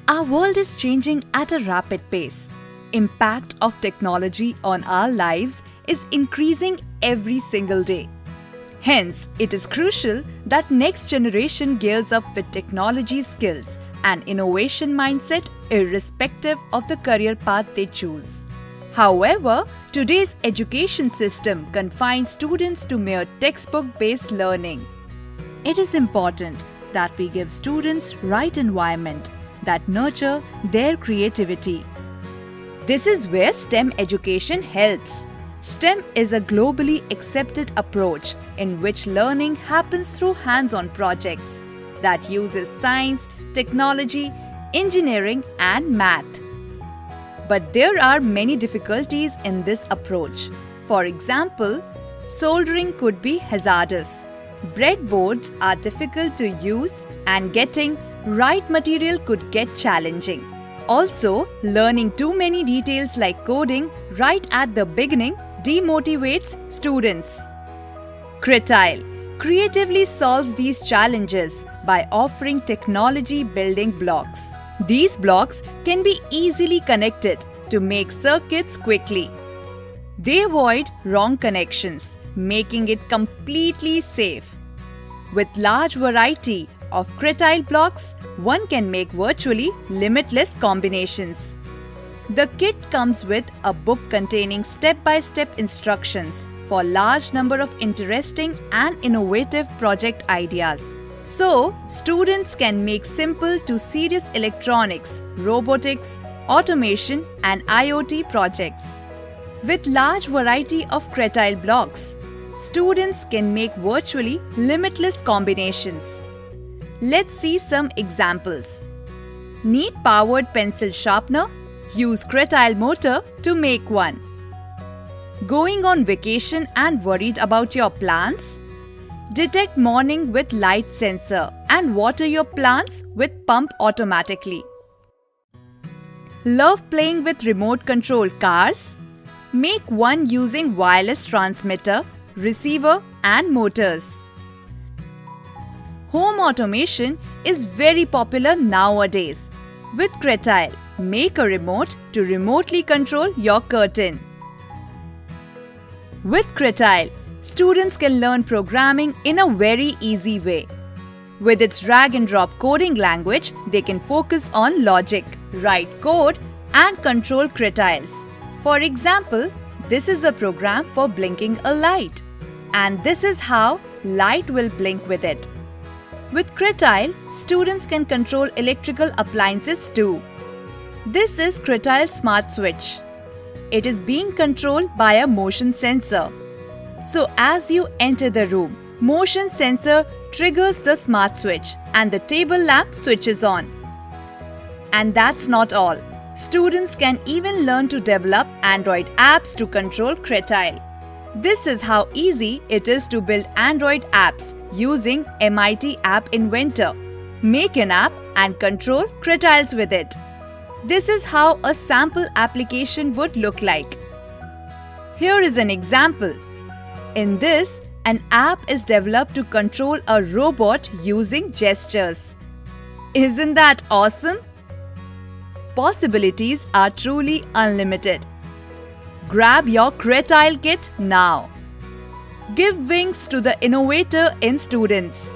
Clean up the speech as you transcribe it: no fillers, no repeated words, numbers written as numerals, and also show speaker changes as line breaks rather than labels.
Our world is changing at a rapid pace. Impact of technology on our lives is increasing every single day. Hence, it is crucial that next generation gears up with technology skills and innovation mindset irrespective of the career path they choose. However, today's education system confines students to mere textbook-based learning. It is important that we give students right environment that nurture their creativity. This is where STEM education helps. STEM is a globally accepted approach in which learning happens through hands-on projects that uses science, technology, engineering and math. But there are many difficulties in this approach. For example, soldering could be hazardous. Breadboards are difficult to use and getting right material could get challenging. Also, learning too many details like coding right at the beginning demotivates students. Cretile creatively solves these challenges by offering technology building blocks. These blocks can be easily connected to make circuits quickly. They avoid wrong connections, making it completely safe. With large variety of Cretile blocks, one can make virtually limitless combinations. The kit comes with a book containing step-by-step instructions for large number of interesting and innovative project ideas. So, students can make simple to serious electronics, robotics, automation and IoT projects. With large variety of Cretile blocks, students can make virtually limitless combinations. Let's see some examples. Need powered pencil sharpener? Use Cretile motor to make one. Going on vacation and worried about your plants? Detect morning with light sensor and water your plants with pump automatically. Love playing with remote control cars? Make one using wireless transmitter, receiver and motors. Home automation is very popular nowadays. With Cretile, make a remote to remotely control your curtain. With Cretile, students can learn programming in a very easy way. With its drag and drop coding language, they can focus on logic, write code and control Cretiles. For example, this is a program for blinking a light. And this is how light will blink with it. With Cretile, students can control electrical appliances too. This is Cretile Smart Switch. It is being controlled by a motion sensor. So as you enter the room, motion sensor triggers the smart switch and the table lamp switches on. And that's not all. Students can even learn to develop Android apps to control Cretile. This is how easy it is to build Android apps using MIT App Inventor. Make an app and control Cretiles with it. This is how a sample application would look like. Here is an example. In this, an app is developed to control a robot using gestures. Isn't that awesome? Possibilities are truly unlimited. Grab your Cretile kit now. Give wings to the innovator in students.